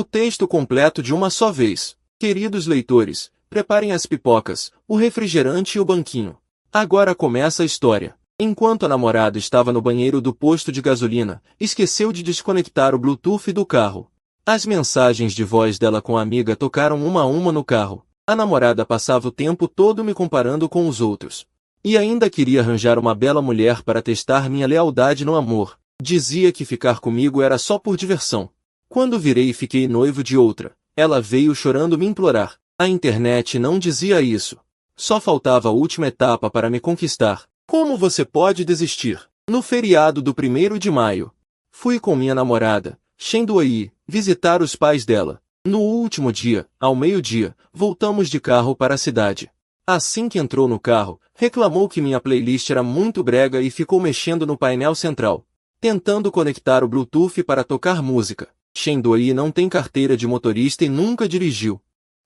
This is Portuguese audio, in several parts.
O texto completo de uma só vez. Queridos leitores, preparem as pipocas, o refrigerante e o banquinho. Agora começa a história. Enquanto a namorada estava no banheiro do posto de gasolina, esqueceu de desconectar o Bluetooth do carro. As mensagens de voz dela com a amiga tocaram uma a uma no carro. A namorada passava o tempo todo me comparando com os outros. E ainda queria arranjar uma bela mulher para testar minha lealdade no amor. Dizia que ficar comigo era só por diversão. Quando virei e fiquei noivo de outra, ela veio chorando me implorar. A internet não dizia isso. Só faltava a última etapa para me conquistar. Como você pode desistir? No feriado do 1º de maio, fui com minha namorada, Shenduai, visitar os pais dela. No último dia, ao meio-dia, voltamos de carro para a cidade. Assim que entrou no carro, reclamou que minha playlist era muito brega e ficou mexendo no painel central, tentando conectar o Bluetooth para tocar música. Shenduai não tem carteira de motorista e nunca dirigiu.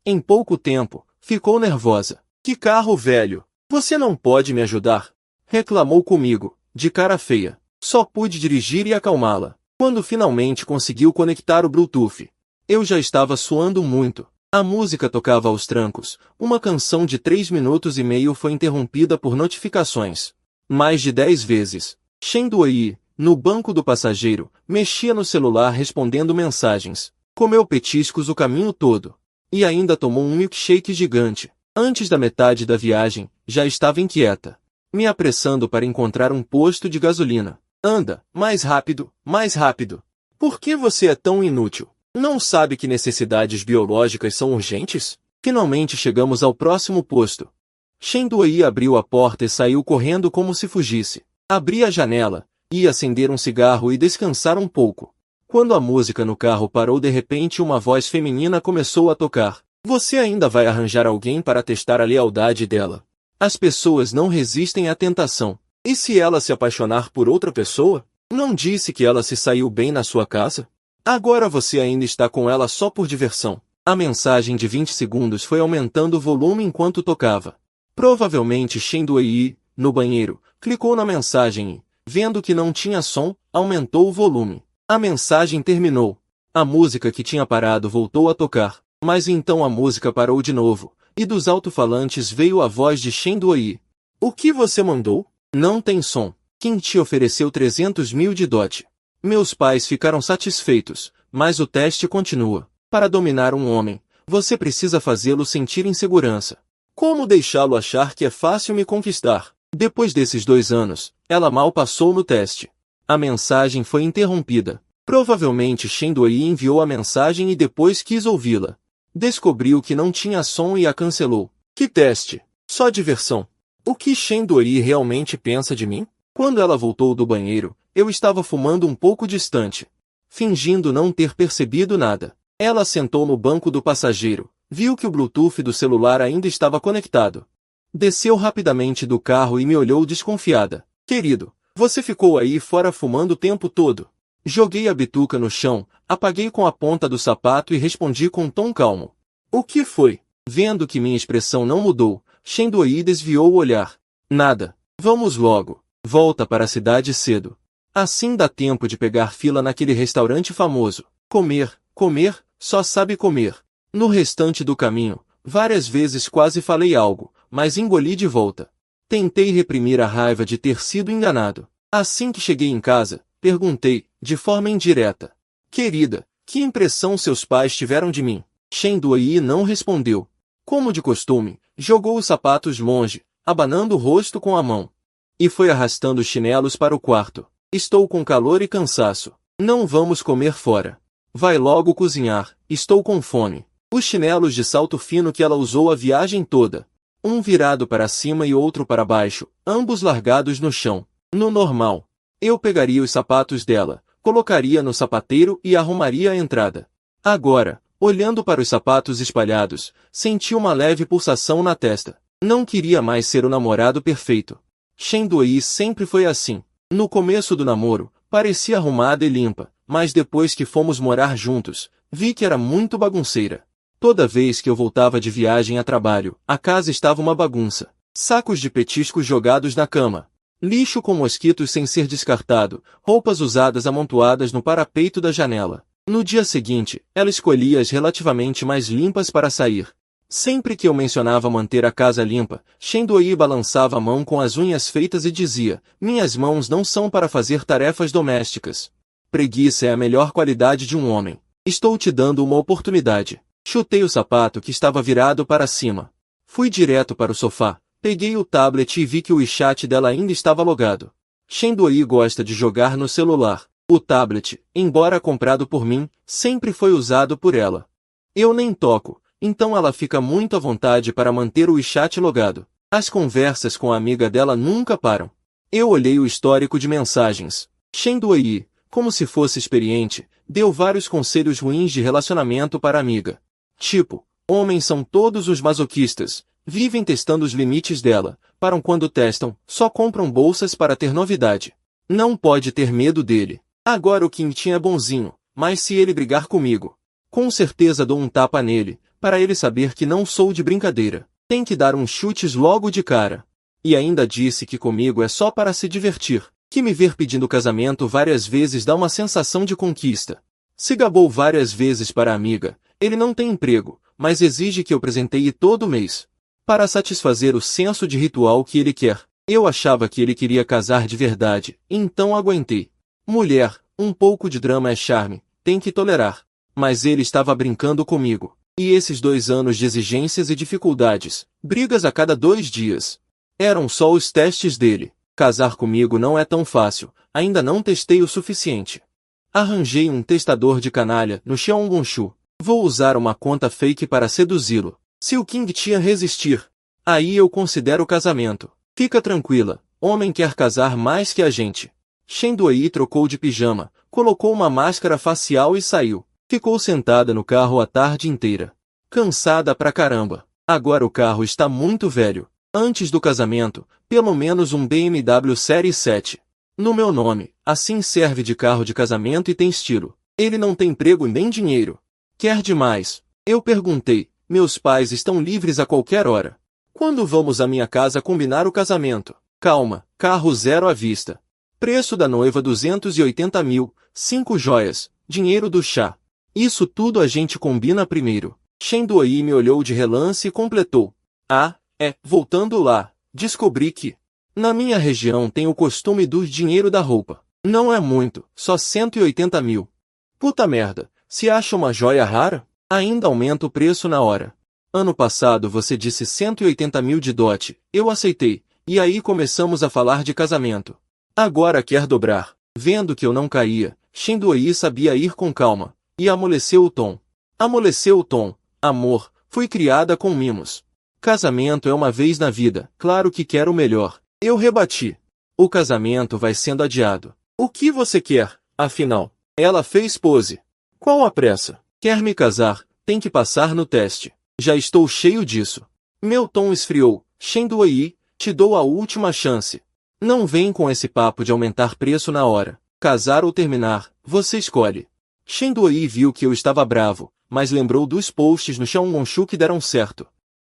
Em pouco tempo, ficou nervosa. Que carro velho! Você não pode me ajudar? Reclamou comigo, de cara feia. Só pude dirigir e acalmá-la. Quando finalmente conseguiu conectar o Bluetooth, eu já estava suando muito. A música tocava aos trancos. Uma canção de 3 minutos e meio foi interrompida por notificações. Mais de 10 vezes. Shenduai, no banco do passageiro, mexia no celular respondendo mensagens. Comeu petiscos o caminho todo. E ainda tomou um milkshake gigante. Antes da metade da viagem, já estava inquieta, me apressando para encontrar um posto de gasolina. Anda, mais rápido, mais rápido. Por que você é tão inútil? Não sabe que necessidades biológicas são urgentes? Finalmente chegamos ao próximo posto. Shenduai abriu a porta e saiu correndo como se fugisse. Abri a janela, ia acender um cigarro e descansar um pouco. Quando a música no carro parou de repente uma voz feminina começou a tocar. Você ainda vai arranjar alguém para testar a lealdade dela. As pessoas não resistem à tentação. E se ela se apaixonar por outra pessoa? Não disse que ela se saiu bem na sua casa? Agora você ainda está com ela só por diversão. A mensagem de 20 segundos foi aumentando o volume enquanto tocava. Provavelmente Shenduai, no banheiro, clicou na mensagem e, vendo que não tinha som, aumentou o volume. A mensagem terminou. A música que tinha parado voltou a tocar. Mas então a música parou de novo, e dos alto-falantes veio a voz de Shenduai. O que você mandou? Não tem som. Quem te ofereceu 300 mil de dote? Meus pais ficaram satisfeitos, mas o teste continua. Para dominar um homem, você precisa fazê-lo sentir insegurança. Como deixá-lo achar que é fácil me conquistar? Depois desses 2 anos, ela mal passou no teste. A mensagem foi interrompida. Provavelmente Shenduai enviou a mensagem e depois quis ouvi-la. Descobriu que não tinha som e a cancelou. Que teste? Só diversão. O que Shenduai realmente pensa de mim? Quando ela voltou do banheiro, eu estava fumando um pouco distante, fingindo não ter percebido nada. Ela sentou no banco do passageiro, viu que o Bluetooth do celular ainda estava conectado. Desceu rapidamente do carro e me olhou desconfiada. Querido, você ficou aí fora fumando o tempo todo. Joguei a bituca no chão, apaguei com a ponta do sapato e respondi com um tom calmo. O que foi? Vendo que minha expressão não mudou, Shenduai desviou o olhar. Nada. Vamos logo. Volta para a cidade cedo. Assim dá tempo de pegar fila naquele restaurante famoso. Comer, comer, só sabe comer. No restante do caminho, várias vezes quase falei algo, mas engoli de volta. Tentei reprimir a raiva de ter sido enganado. Assim que cheguei em casa, perguntei, de forma indireta. Querida, que impressão seus pais tiveram de mim? Shenduai não respondeu. Como de costume, jogou os sapatos longe, abanando o rosto com a mão. E foi arrastando os chinelos para o quarto. Estou com calor e cansaço. Não vamos comer fora. Vai logo cozinhar, estou com fome. Os chinelos de salto fino que ela usou a viagem toda. Um virado para cima e outro para baixo, ambos largados no chão. No normal, eu pegaria os sapatos dela, colocaria no sapateiro e arrumaria a entrada. Agora, olhando para os sapatos espalhados, senti uma leve pulsação na testa. Não queria mais ser o namorado perfeito. Shenduai sempre foi assim. No começo do namoro, parecia arrumada e limpa, mas depois que fomos morar juntos, vi que era muito bagunceira. Toda vez que eu voltava de viagem a trabalho, a casa estava uma bagunça. Sacos de petiscos jogados na cama. Lixo com mosquitos sem ser descartado, roupas usadas amontoadas no parapeito da janela. No dia seguinte, ela escolhia as relativamente mais limpas para sair. Sempre que eu mencionava manter a casa limpa, Shen Doi balançava a mão com as unhas feitas e dizia: minhas mãos não são para fazer tarefas domésticas. Preguiça é a melhor qualidade de um homem. Estou te dando uma oportunidade. Chutei o sapato que estava virado para cima. Fui direto para o sofá, peguei o tablet e vi que o WeChat dela ainda estava logado. Shen Doi gosta de jogar no celular. O tablet, embora comprado por mim, sempre foi usado por ela. Eu nem toco, então ela fica muito à vontade para manter o WeChat logado. As conversas com a amiga dela nunca param. Eu olhei o histórico de mensagens. Shen Doi, como se fosse experiente, deu vários conselhos ruins de relacionamento para a amiga. Tipo, homens são todos os masoquistas, vivem testando os limites dela, param quando testam, só compram bolsas para ter novidade. Não pode ter medo dele. Agora o Quintin é bonzinho, mas se ele brigar comigo, com certeza dou um tapa nele, para ele saber que não sou de brincadeira. Tem que dar uns chutes logo de cara. E ainda disse que comigo é só para se divertir, que me ver pedindo casamento várias vezes dá uma sensação de conquista. Se gabou várias vezes para a amiga, ele não tem emprego, mas exige que eu presenteie todo mês, para satisfazer o senso de ritual que ele quer. Eu achava que ele queria casar de verdade, então aguentei. Mulher, um pouco de drama é charme, tem que tolerar. Mas ele estava brincando comigo. E esses 2 anos de exigências e dificuldades, brigas a cada 2 dias. Eram só os testes dele. Casar comigo não é tão fácil, ainda não testei o suficiente. Arranjei um testador de canalha no Xiaogonshu. Vou usar uma conta fake para seduzi-lo. Se o King Tian resistir, aí eu considero o casamento. Fica tranquila, homem quer casar mais que a gente. Shen Doi trocou de pijama, colocou uma máscara facial e saiu. Ficou sentada no carro a tarde inteira. Cansada pra caramba. Agora o carro está muito velho. Antes do casamento, pelo menos um BMW Série 7. No meu nome, assim serve de carro de casamento e tem estilo. Ele não tem emprego nem dinheiro. Quer demais? Eu perguntei. Meus pais estão livres a qualquer hora. Quando vamos à minha casa combinar o casamento? Calma, carro zero à vista. Preço da noiva 280 mil, 5 joias, dinheiro do chá. Isso tudo a gente combina primeiro. Shen Doi me olhou de relance e completou. Voltando lá, descobri que na minha região tem o costume do dinheiro da roupa. Não é muito, só 180 mil. Puta merda, se acha uma joia rara, ainda aumenta o preço na hora. Ano passado você disse 180 mil de dote, eu aceitei, e aí começamos a falar de casamento. Agora quer dobrar. Vendo que eu não caía, Shen Doi sabia ir com calma, e amoleceu o tom. Amoleceu o tom. Amor, fui criada com mimos. Casamento é uma vez na vida, claro que quero o melhor. Eu rebati. O casamento vai sendo adiado. O que você quer, afinal? Ela fez pose. Qual a pressa? Quer me casar, tem que passar no teste. Já estou cheio disso. Meu tom esfriou. Shen Doi, te dou a última chance. Não vem com esse papo de aumentar preço na hora. Casar ou terminar, você escolhe. Shen Doi viu que eu estava bravo, mas lembrou dos posts no Xiaogonshu que deram certo.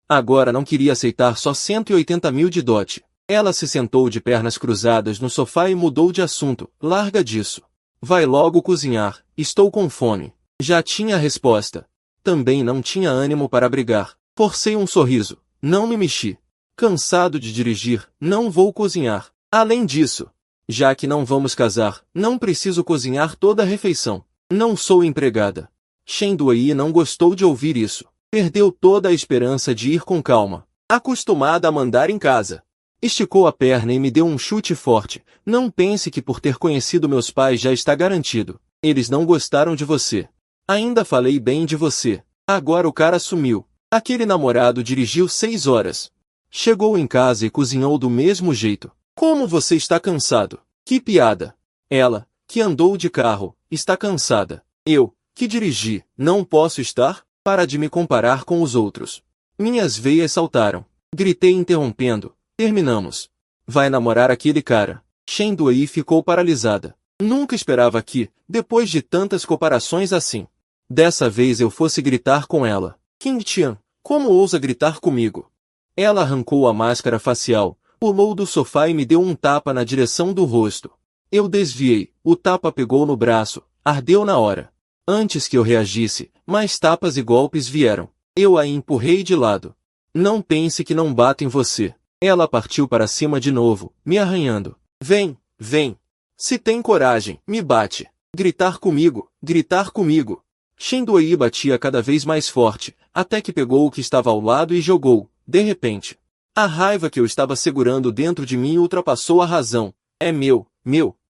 Agora não queria aceitar só 180 mil de dote. Ela se sentou de pernas cruzadas no sofá e mudou de assunto. Larga disso. Vai logo cozinhar, estou com fome. Já tinha a resposta. Também não tinha ânimo para brigar. Forcei um sorriso. Não me mexi. Cansado de dirigir, não vou cozinhar. Além disso, já que não vamos casar, não preciso cozinhar toda a refeição. Não sou empregada. Shen Doi não gostou de ouvir isso. Perdeu toda a esperança de ir com calma. Acostumada a mandar em casa. Esticou a perna e me deu um chute forte. Não pense que por ter conhecido meus pais já está garantido. Eles não gostaram de você. Ainda falei bem de você. Agora o cara sumiu. Aquele namorado dirigiu 6 horas. Chegou em casa e cozinhou do mesmo jeito. Como você está cansado? Que piada. Ela, que andou de carro, está cansada. Eu, que dirigi, não posso estar? Para de me comparar com os outros. Minhas veias saltaram. Gritei interrompendo. Terminamos. Vai namorar aquele cara. Shen Doi ficou paralisada. Nunca esperava que, depois de tantas comparações assim, dessa vez eu fosse gritar com ela. King Tian, como ousa gritar comigo? Ela arrancou a máscara facial, pulou do sofá e me deu um tapa na direção do rosto. Eu desviei, o tapa pegou no braço, ardeu na hora. Antes que eu reagisse, mais tapas e golpes vieram. Eu a empurrei de lado. Não pense que não bato em você. Ela partiu para cima de novo, me arranhando. Vem, vem. Se tem coragem, me bate. Gritar comigo, gritar comigo. Shenduai batia cada vez mais forte, até que pegou o que estava ao lado e jogou, de repente. A raiva que eu estava segurando dentro de mim ultrapassou a razão. É meu,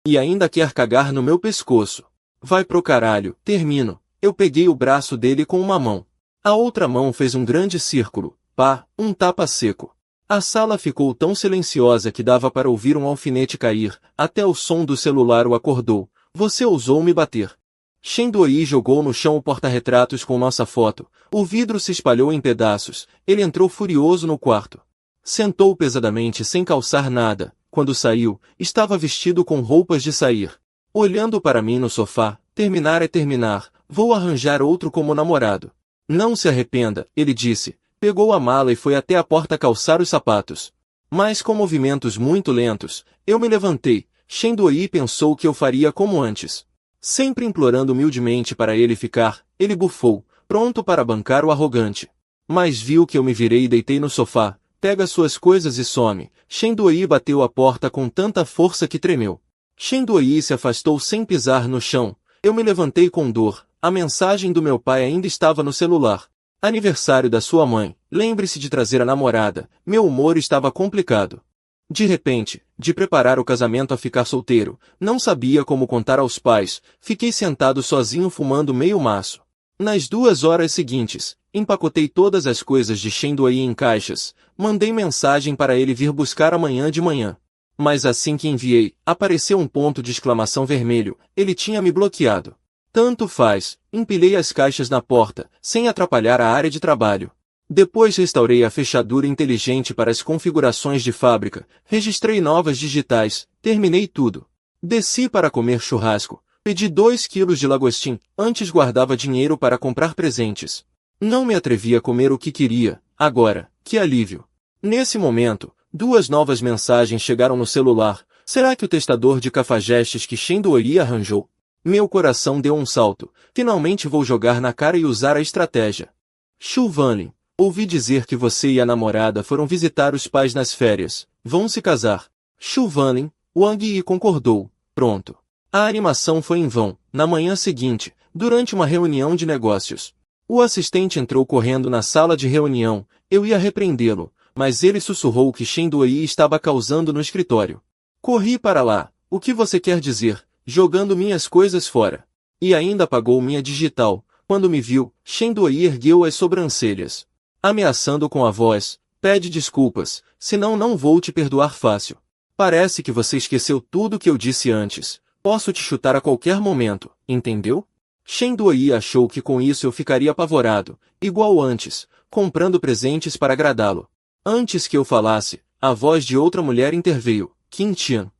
e ainda quer cagar no meu pescoço. Vai pro caralho, termino. Eu peguei o braço dele com uma mão. A outra mão fez um grande círculo, pá, um tapa seco. A sala ficou tão silenciosa que dava para ouvir um alfinete cair, até o som do celular o acordou. Você ousou me bater. Shenduai jogou no chão o porta-retratos com nossa foto. O vidro se espalhou em pedaços. Ele entrou furioso no quarto. Sentou pesadamente sem calçar nada. Quando saiu, estava vestido com roupas de sair. Olhando para mim no sofá, terminar é terminar, vou arranjar outro como namorado. Não se arrependa, ele disse. Pegou a mala e foi até a porta calçar os sapatos. Mas com movimentos muito lentos, eu me levantei. Shenduai pensou que eu faria como antes. Sempre implorando humildemente para ele ficar, ele bufou, pronto para bancar o arrogante. Mas viu que eu me virei e deitei no sofá. Pega suas coisas e some. Shenduai bateu a porta com tanta força que tremeu. Shenduai se afastou sem pisar no chão. Eu me levantei com dor. A mensagem do meu pai ainda estava no celular. Aniversário da sua mãe. Lembre-se de trazer a namorada. Meu humor estava complicado. De repente, de preparar o casamento a ficar solteiro, não sabia como contar aos pais. Fiquei sentado sozinho fumando meio maço. Nas 2 horas seguintes, empacotei todas as coisas de Shenduai em caixas. Mandei mensagem para ele vir buscar amanhã de manhã. Mas assim que enviei, apareceu um ponto de exclamação vermelho. Ele tinha me bloqueado. Tanto faz, empilhei as caixas na porta, sem atrapalhar a área de trabalho. Depois restaurei a fechadura inteligente para as configurações de fábrica, registrei novas digitais, terminei tudo. Desci para comer churrasco, pedi 2 quilos de lagostim, antes guardava dinheiro para comprar presentes. Não me atrevi a comer o que queria, agora, que alívio. Nesse momento, 2 novas mensagens chegaram no celular. Será que o testador de cafajestes que Shenduai arranjou? Meu coração deu um salto. Finalmente vou jogar na cara e usar a estratégia. Shu Vanlin, ouvi dizer que você e a namorada foram visitar os pais nas férias. Vão se casar. Shu Vanlin, Wang Yi concordou. Pronto. A animação foi em vão. Na manhã seguinte, durante uma reunião de negócios, o assistente entrou correndo na sala de reunião. Eu ia repreendê-lo, mas ele sussurrou que Shenduai estava causando no escritório. Corri para lá. O que você quer dizer? Jogando minhas coisas fora. E ainda apagou minha digital. Quando me viu, Shenduai ergueu as sobrancelhas. Ameaçando com a voz, pede desculpas, senão não vou te perdoar fácil. Parece que você esqueceu tudo que eu disse antes. Posso te chutar a qualquer momento, entendeu? Shenduai achou que com isso eu ficaria apavorado, igual antes, comprando presentes para agradá-lo. Antes que eu falasse, a voz de outra mulher interveio. Qin Tian.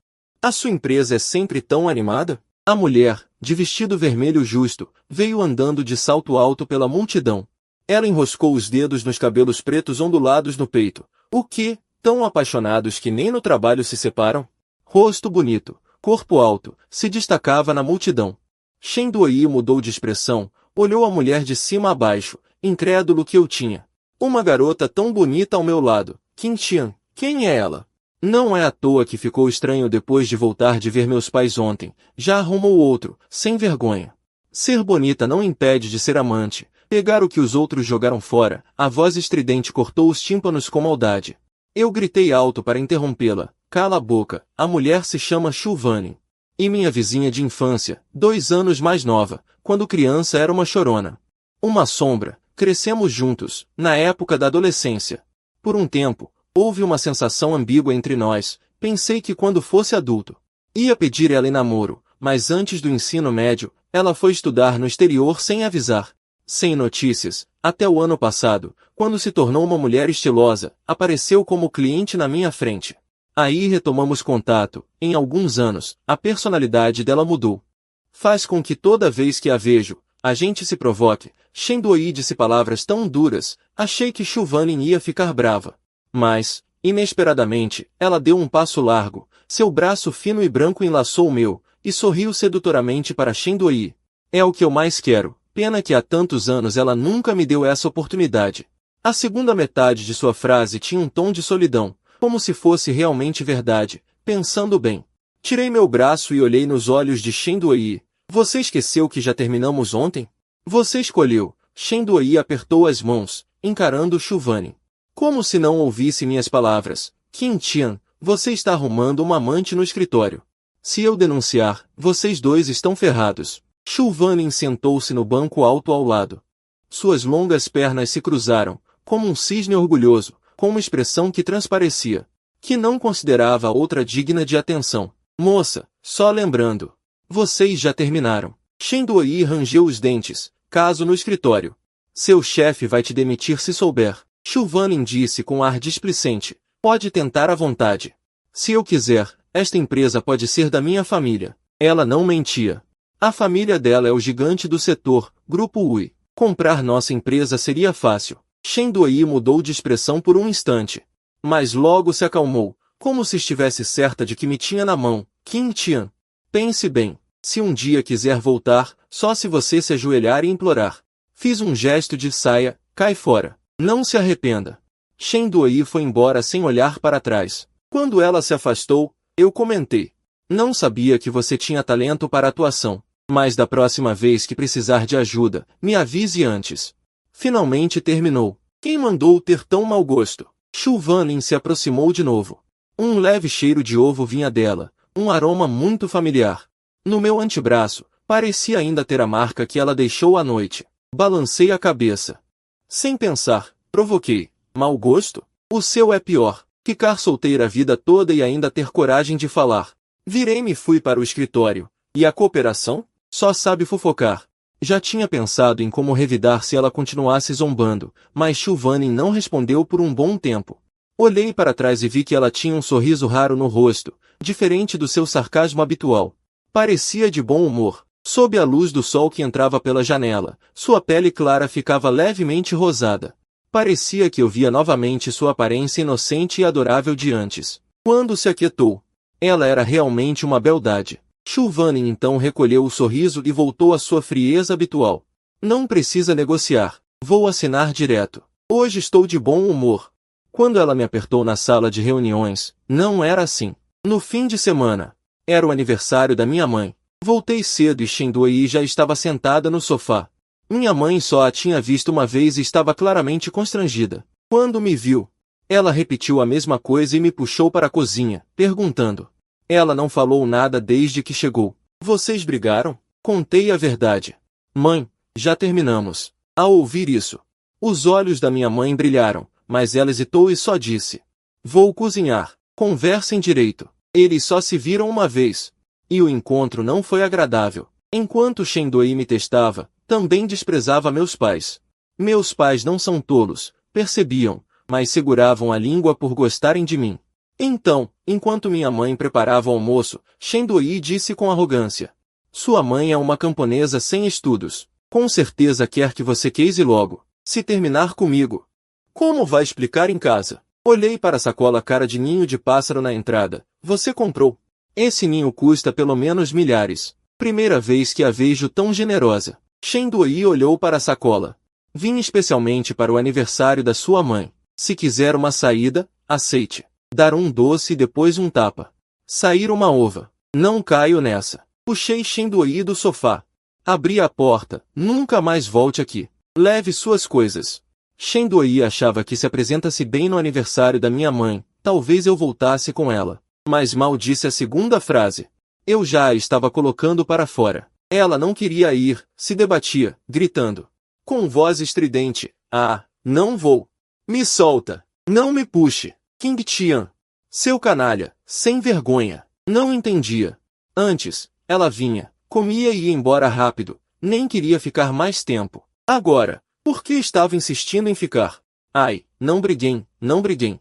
A sua empresa é sempre tão animada? A mulher, de vestido vermelho justo, veio andando de salto alto pela multidão. Ela enroscou os dedos nos cabelos pretos ondulados no peito. O quê? Tão apaixonados que nem no trabalho se separam? Rosto bonito, corpo alto, se destacava na multidão. Shenduai mudou de expressão, olhou a mulher de cima a baixo, incrédulo que eu tinha. Uma garota tão bonita ao meu lado. Qin Tian, quem é ela? Não é à toa que ficou estranho depois de voltar de ver meus pais ontem. Já arrumou outro, sem vergonha. Ser bonita não impede de ser amante. Pegar o que os outros jogaram fora. A voz estridente cortou os tímpanos com maldade. Eu gritei alto para interrompê-la. Cala a boca, a mulher se chama Shu Vanlin. E minha vizinha de infância, 2 anos mais nova, quando criança era uma chorona. Uma sombra, crescemos juntos, na época da adolescência. Por um tempo, houve uma sensação ambígua entre nós. Pensei que quando fosse adulto, ia pedir ela em namoro, mas antes do ensino médio, ela foi estudar no exterior sem avisar. Sem notícias, até o ano passado, quando se tornou uma mulher estilosa, apareceu como cliente na minha frente. Aí retomamos contato. Em alguns anos, a personalidade dela mudou. Faz com que toda vez que a vejo, a gente se provoque. Shenduai disse palavras tão duras, achei que Shu Vanlin ia ficar brava. Mas, inesperadamente, ela deu um passo largo, seu braço fino e branco enlaçou o meu, e sorriu sedutoramente para Shenduai. É o que eu mais quero, pena que há tantos anos ela nunca me deu essa oportunidade. A segunda metade de sua frase tinha um tom de solidão, como se fosse realmente verdade, pensando bem. Tirei meu braço e olhei nos olhos de Shen Duoyi. Você esqueceu que já terminamos ontem? Você escolheu. Shen Duoyi apertou as mãos, encarando Shu Vanin. Como se não ouvisse minhas palavras. Qin Tian, você está arrumando uma amante no escritório. Se eu denunciar, vocês dois estão ferrados. Shu Vanin sentou-se no banco alto ao lado. Suas longas pernas se cruzaram, como um cisne orgulhoso, com uma expressão que transparecia, que não considerava a outra digna de atenção. Moça, só lembrando. Vocês já terminaram. Shen Duoyi rangeu os dentes, caso no escritório. Seu chefe vai te demitir se souber. Shu Vanin disse com ar displicente. Pode tentar à vontade. Se eu quiser, esta empresa pode ser da minha família. Ela não mentia. A família dela é o gigante do setor, Grupo Ui. Comprar nossa empresa seria fácil. Shen Duoyi mudou de expressão por um instante. Mas logo se acalmou, como se estivesse certa de que me tinha na mão. Qin Tian. Pense bem. Se um dia quiser voltar, só se você se ajoelhar e implorar. Fiz um gesto de saia, cai fora. Não se arrependa. Shen Duoyi foi embora sem olhar para trás. Quando ela se afastou, eu comentei. Não sabia que você tinha talento para atuação. Mas da próxima vez que precisar de ajuda, me avise antes. Finalmente terminou. Quem mandou ter tão mau gosto? Shu Vanin se aproximou de novo. Um leve cheiro de ovo vinha dela, um aroma muito familiar. No meu antebraço, parecia ainda ter a marca que ela deixou à noite. Balancei a cabeça. Sem pensar, provoquei. Mau gosto? O seu é pior. Ficar solteira a vida toda e ainda ter coragem de falar. Virei-me e fui para o escritório. E a cooperação? Só sabe fofocar. Já tinha pensado em como revidar se ela continuasse zombando, mas Shu Vanin não respondeu por um bom tempo. Olhei para trás e vi que ela tinha um sorriso raro no rosto, diferente do seu sarcasmo habitual. Parecia de bom humor. Sob a luz do sol que entrava pela janela, sua pele clara ficava levemente rosada. Parecia que eu via novamente sua aparência inocente e adorável de antes. Quando se aquietou, ela era realmente uma beldade. Shu Vanin então recolheu o sorriso e voltou à sua frieza habitual. Não precisa negociar. Vou assinar direto. Hoje estou de bom humor. Quando ela me apertou na sala de reuniões, não era assim. No fim de semana, era o aniversário da minha mãe. Voltei cedo e Shen Duoyi já estava sentada no sofá. Minha mãe só a tinha visto uma vez e estava claramente constrangida. Quando me viu, ela repetiu a mesma coisa e me puxou para a cozinha, perguntando. Ela não falou nada desde que chegou. Vocês brigaram? Contei a verdade. Mãe, já terminamos. Ao ouvir isso, os olhos da minha mãe brilharam, mas ela hesitou e só disse. Vou cozinhar. Conversem direito. Eles só se viram uma vez. E o encontro não foi agradável. Enquanto Shen Duoyi me testava, também desprezava meus pais. Meus pais não são tolos, percebiam, mas seguravam a língua por gostarem de mim. Então, enquanto minha mãe preparava o almoço, Shen Duoyi disse com arrogância. Sua mãe é uma camponesa sem estudos. Com certeza quer que você case logo. Se terminar comigo. Como vai explicar em casa? Olhei para a sacola cara de ninho de pássaro na entrada. Você comprou. Esse ninho custa pelo menos milhares. Primeira vez que a vejo tão generosa. Shen Duoyi olhou para a sacola. Vim especialmente para o aniversário da sua mãe. Se quiser uma saída, aceite. Dar um doce e depois um tapa. Sair uma ova. Não caio nessa. Puxei Shen Duoyi do sofá. Abri a porta. Nunca mais volte aqui. Leve suas coisas. Shen Duoyi achava que se apresentasse bem no aniversário da minha mãe, talvez eu voltasse com ela. Mas mal disse a segunda frase. Eu já a estava colocando para fora. Ela não queria ir, se debatia, gritando. Com voz estridente. Ah, não vou. Me solta. Não me puxe. Qin Tian. Seu canalha, sem vergonha. Não entendia. Antes, ela vinha, comia e ia embora rápido. Nem queria ficar mais tempo. Agora, por que estava insistindo em ficar? Ai, não briguem, não briguem.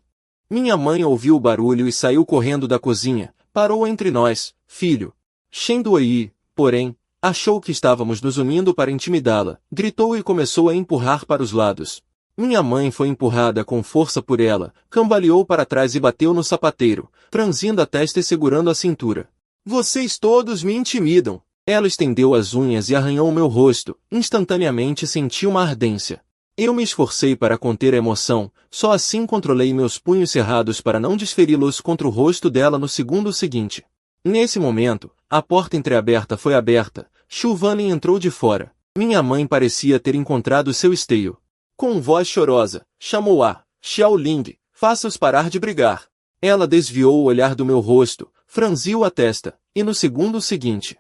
Minha mãe ouviu o barulho e saiu correndo da cozinha. Parou entre nós, filho. Shen Duoyi, porém, achou que estávamos nos unindo para intimidá-la. Gritou e começou a empurrar para os lados. Minha mãe foi empurrada com força por ela, cambaleou para trás e bateu no sapateiro, franzindo a testa e segurando a cintura. Vocês todos me intimidam. Ela estendeu as unhas e arranhou meu rosto. Instantaneamente senti uma ardência. Eu me esforcei para conter a emoção, só assim controlei meus punhos cerrados para não desferi-los contra o rosto dela no segundo seguinte. Nesse momento, a porta entreaberta foi aberta, Shulvanin entrou de fora. Minha mãe parecia ter encontrado seu esteio. Com voz chorosa, chamou a Xiaoling, faça-os parar de brigar. Ela desviou o olhar do meu rosto, franziu a testa, e no segundo seguinte,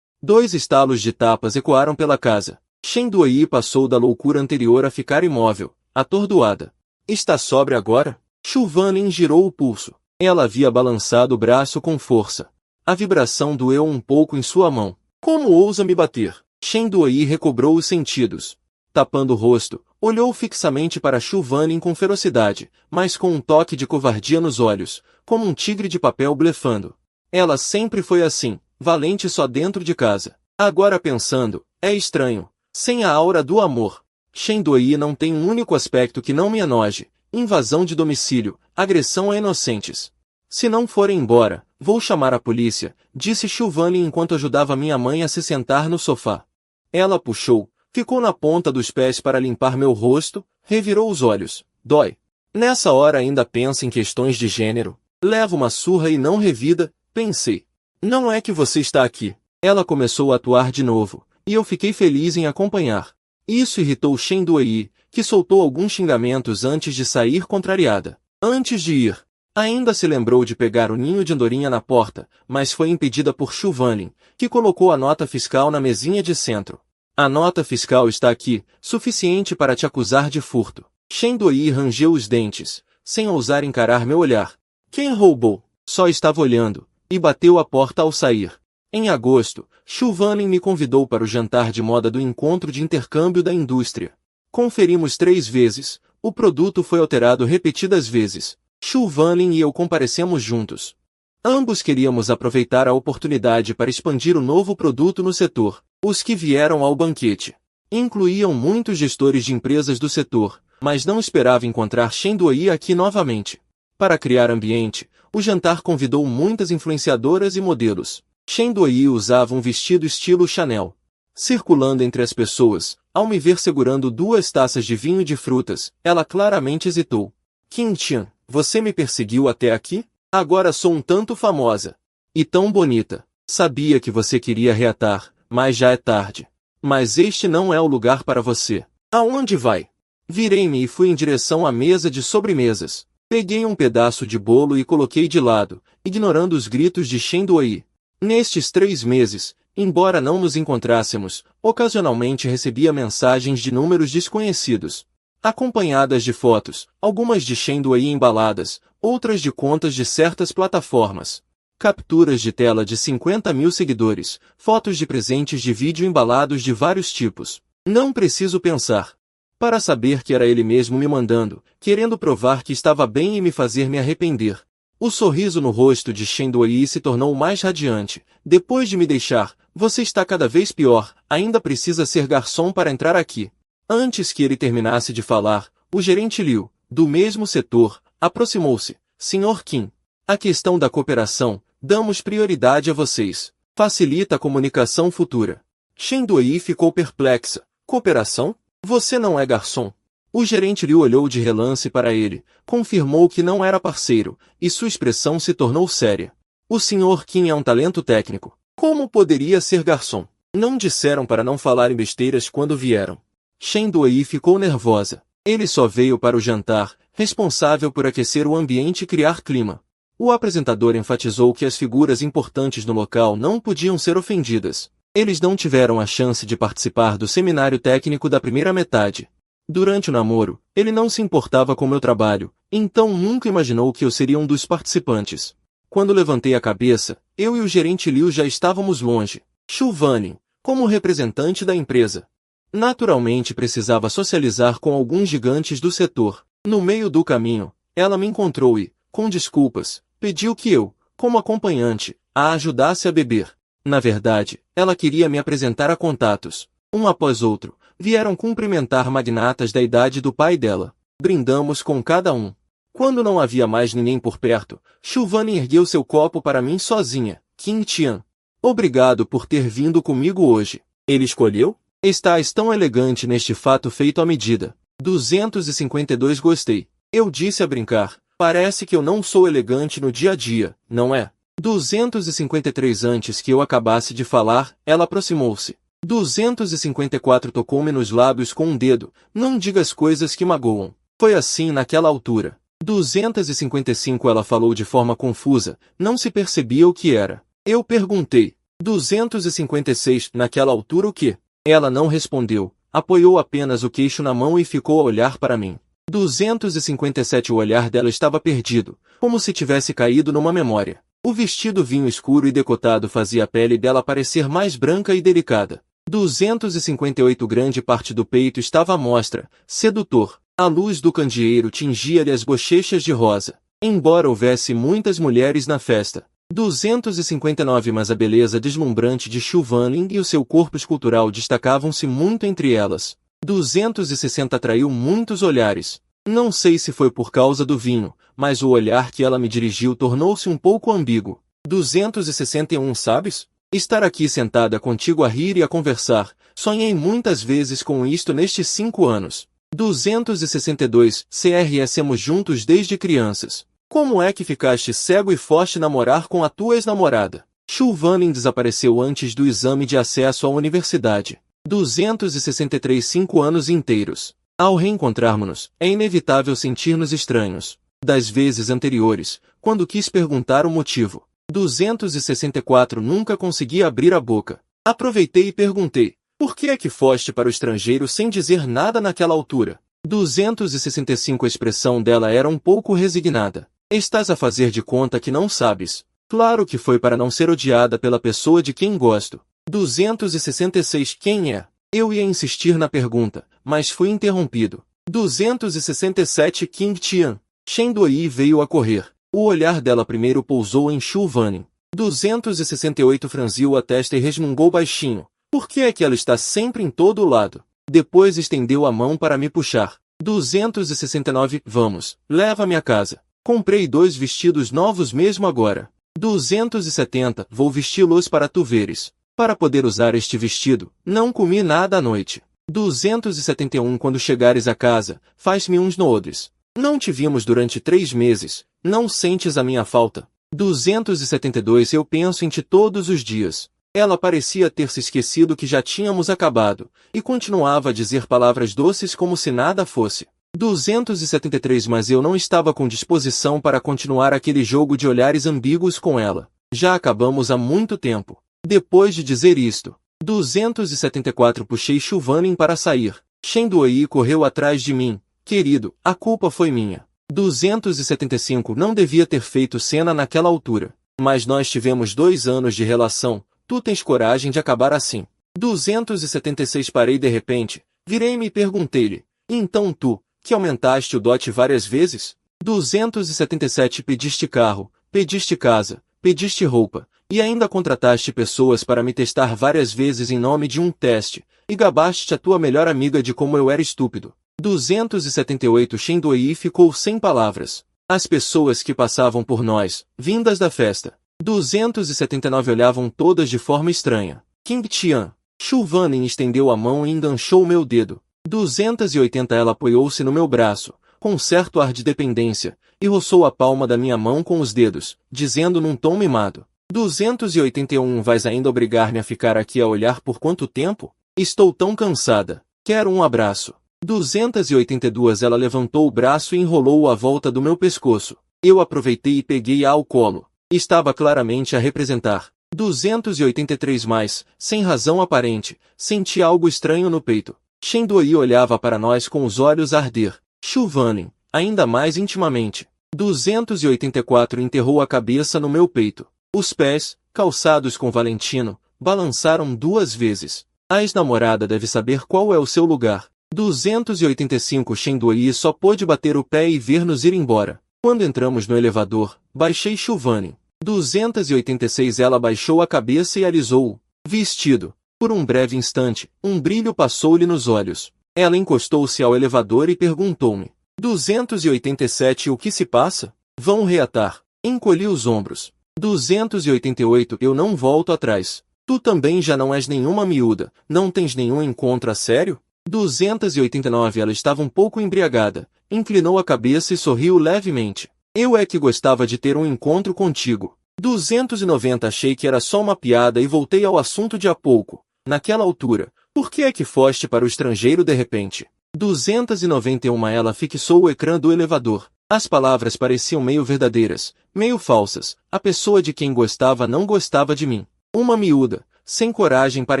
2 estalos de tapas ecoaram pela casa. Shen Duoyi passou da loucura anterior a ficar imóvel, atordoada. Está sóbria agora? Shulvanin girou o pulso. Ela havia balançado o braço com força. A vibração doeu um pouco em sua mão. Como ousa me bater? Shen Duoyi recobrou os sentidos. Tapando o rosto, olhou fixamente para Shulvanin com ferocidade, mas com um toque de covardia nos olhos, como um tigre de papel blefando. Ela sempre foi assim, valente só dentro de casa. Agora pensando, é estranho. Sem a aura do amor. Shen Duoyi não tem um único aspecto que não me enoje. Invasão de domicílio, agressão a inocentes. Se não forem embora, vou chamar a polícia, disse Shulvanin enquanto ajudava minha mãe a se sentar no sofá. Ela puxou, ficou na ponta dos pés para limpar meu rosto, revirou os olhos. Dói. Nessa hora ainda pensa em questões de gênero. Leva uma surra e não revida, pensei. Não é que você está aqui. Ela começou a atuar de novo. E eu fiquei feliz em acompanhar. Isso irritou Shen Duoyi, que soltou alguns xingamentos antes de sair contrariada. Antes de ir, ainda se lembrou de pegar o ninho de andorinha na porta, mas foi impedida por Shulvanin, que colocou a nota fiscal na mesinha de centro. A nota fiscal está aqui, suficiente para te acusar de furto. Shen Duoyi rangeu os dentes, sem ousar encarar meu olhar. Quem roubou? Só estava olhando, e bateu a porta ao sair. Em agosto, Shulvanin me convidou para o jantar de moda do encontro de intercâmbio da indústria. Conferimos 3 vezes, o produto foi alterado repetidas vezes. Shulvanin e eu comparecemos juntos. Ambos queríamos aproveitar a oportunidade para expandir o novo produto no setor. Os que vieram ao banquete incluíam muitos gestores de empresas do setor, mas não esperava encontrar Shen Duoyi aqui novamente. Para criar ambiente, o jantar convidou muitas influenciadoras e modelos. Shen Duoyi usava um vestido estilo Chanel. Circulando entre as pessoas, ao me ver segurando 2 taças de vinho de frutas, ela claramente hesitou. Qin Tian, você me perseguiu até aqui? Agora sou um tanto famosa. E tão bonita. Sabia que você queria reatar, mas já é tarde. Mas este não é o lugar para você. Aonde vai? Virei-me e fui em direção à mesa de sobremesas. Peguei um pedaço de bolo e coloquei de lado, ignorando os gritos de Shen Duoyi. Nestes 3 meses, embora não nos encontrássemos, ocasionalmente recebia mensagens de números desconhecidos, acompanhadas de fotos, algumas de Shen Duoyi embaladas, outras de contas de certas plataformas. Capturas de tela de 50.000 seguidores, fotos de presentes de vídeo embalados de vários tipos. Não preciso pensar. Para saber que era ele mesmo me mandando, querendo provar que estava bem e me fazer me arrepender. O sorriso no rosto de Shen Duoyi se tornou mais radiante. Depois de me deixar, você está cada vez pior, ainda precisa ser garçom para entrar aqui. Antes que ele terminasse de falar, o gerente Liu, do mesmo setor, aproximou-se. Sr. Qin, a questão da cooperação, damos prioridade a vocês. Facilita a comunicação futura. Shen Duoyi ficou perplexa. Cooperação? Você não é garçom. O gerente Liu olhou de relance para ele, confirmou que não era parceiro, e sua expressão se tornou séria. O Sr. Qin é um talento técnico. Como poderia ser garçom? Não disseram para não falarem besteiras quando vieram. Shen Duoyi ficou nervosa. Ele só veio para o jantar, responsável por aquecer o ambiente e criar clima. O apresentador enfatizou que as figuras importantes no local não podiam ser ofendidas. Eles não tiveram a chance de participar do seminário técnico da primeira metade. Durante o namoro, ele não se importava com meu trabalho, então nunca imaginou que eu seria um dos participantes. Quando levantei a cabeça, eu e o gerente Liu já estávamos longe. Shulvanin, como representante da empresa. Naturalmente precisava socializar com alguns gigantes do setor. No meio do caminho, ela me encontrou e, com desculpas, pediu que eu, como acompanhante, a ajudasse a beber. Na verdade, ela queria me apresentar a contatos. Um após outro, vieram cumprimentar magnatas da idade do pai dela. Brindamos com cada um. Quando não havia mais ninguém por perto, Shulvanin ergueu seu copo para mim sozinha. Qin Tian. Obrigado por ter vindo comigo hoje. Ele escolheu? Estás tão elegante neste fato feito à medida. 252 Gostei. Eu disse a brincar. Parece que eu não sou elegante no dia a dia, não é? 253 Antes que eu acabasse de falar, ela aproximou-se. 254 Tocou-me nos lábios com um dedo. Não digas coisas que magoam. Foi assim naquela altura. 255 Ela falou de forma confusa. Não se percebia o que era. Eu perguntei. 256 Naquela altura o quê? Ela não respondeu. Apoiou apenas o queixo na mão e ficou a olhar para mim. 257 O olhar dela estava perdido, como se tivesse caído numa memória. O vestido vinho escuro e decotado fazia a pele dela parecer mais branca e delicada. 258 Grande parte do peito estava à mostra, sedutor. A luz do candeeiro tingia-lhe as bochechas de rosa. Embora houvesse muitas mulheres na festa. 259 Mas a beleza deslumbrante de Shu Vanling e o seu corpo escultural destacavam-se muito entre elas. 260 Atraiu muitos olhares. Não sei se foi por causa do vinho, mas o olhar que ela me dirigiu tornou-se um pouco ambíguo. 261 Sabes? Estar aqui sentada contigo a rir e a conversar, sonhei muitas vezes com isto nestes 5 anos. 262 Crescemos juntos desde crianças. Como é que ficaste cego e foste namorar com a tua ex-namorada? Shu Vanling desapareceu antes do exame de acesso à universidade. 263 5 anos inteiros. Ao reencontrarmos-nos, é inevitável sentir-nos estranhos. Das vezes anteriores, quando quis perguntar o motivo. 264 Nunca consegui abrir a boca. Aproveitei e perguntei. Por que é que foste para o estrangeiro sem dizer nada naquela altura? 265 A expressão dela era um pouco resignada. Estás a fazer de conta que não sabes. Claro que foi para não ser odiada pela pessoa de quem gosto. 266 Quem é? Eu ia insistir na pergunta, mas fui interrompido. 267 King Tian. Shen Duoyi veio a correr. O olhar dela primeiro pousou em Shu Vanling. 268 Franziu a testa e resmungou baixinho. Por que é que ela está sempre em todo o lado? Depois estendeu a mão para me puxar. 269 Vamos, leva-me a casa. Comprei 2 vestidos novos mesmo agora. 270 Vou vesti-los para tu veres. Para poder usar este vestido, não comi nada à noite. 271 Quando chegares a casa, faz-me uns noodles. Não te vimos durante 3 meses, não sentes a minha falta. 272 Eu penso em ti todos os dias. Ela parecia ter se esquecido que já tínhamos acabado, e continuava a dizer palavras doces como se nada fosse. 273 Mas eu não estava com disposição para continuar aquele jogo de olhares ambíguos com ela. Já acabamos há muito tempo. Depois de dizer isto, 274 Puxei Shu Vanling para sair. Shen Duoyi correu atrás de mim. Querido, a culpa foi minha. 275 Não devia ter feito cena naquela altura. Mas nós tivemos 2 anos de relação. Tu tens coragem de acabar assim. 276 Parei de repente. Virei-me e perguntei-lhe. Então tu, que aumentaste o dote várias vezes? 277 Pediste carro, pediste casa, pediste roupa, e ainda contrataste pessoas para me testar várias vezes em nome de um teste, e gabaste a tua melhor amiga de como eu era estúpido. 278 Shen Duoyi ficou sem palavras. As pessoas que passavam por nós, vindas da festa. 279 olhavam todas de forma estranha. King Tian. Shu Vanling estendeu a mão e enganchou meu dedo. 280 Ela apoiou-se no meu braço, com certo ar de dependência, e roçou a palma da minha mão com os dedos, dizendo num tom mimado. 281 Vais ainda obrigar-me a ficar aqui a olhar por quanto tempo? Estou tão cansada. Quero um abraço. 282 Ela levantou o braço e enrolou-o à volta do meu pescoço. Eu aproveitei e peguei-a ao colo. Estava claramente a representar. 283 Mais, sem razão aparente, senti algo estranho no peito. Shen Duoyi olhava para nós com os olhos a arder. Shu Vanling, ainda mais intimamente. 284 Enterrou a cabeça no meu peito. Os pés, calçados com Valentino, balançaram 2 vezes. A ex-namorada deve saber qual é o seu lugar. 285 Shen Duoyi só pôde bater o pé e ver-nos ir embora. Quando entramos no elevador, baixei Shu Vanling. 286 Ela baixou a cabeça e alisou-o. Vestido. Por um breve instante, um brilho passou-lhe nos olhos. Ela encostou-se ao elevador e perguntou-me. 287 O que se passa? Vão reatar. Encolhi os ombros. 288 Eu não volto atrás. Tu também já não és nenhuma miúda, não tens nenhum encontro a sério? 289 Ela estava um pouco embriagada, inclinou a cabeça e sorriu levemente. Eu é que gostava de ter um encontro contigo. 290 Achei que era só uma piada e voltei ao assunto de há pouco. Naquela altura, por que é que foste para o estrangeiro de repente? 291 Ela fixou o ecrã do elevador. As palavras pareciam meio verdadeiras, meio falsas. A pessoa de quem gostava não gostava de mim. Uma miúda, sem coragem para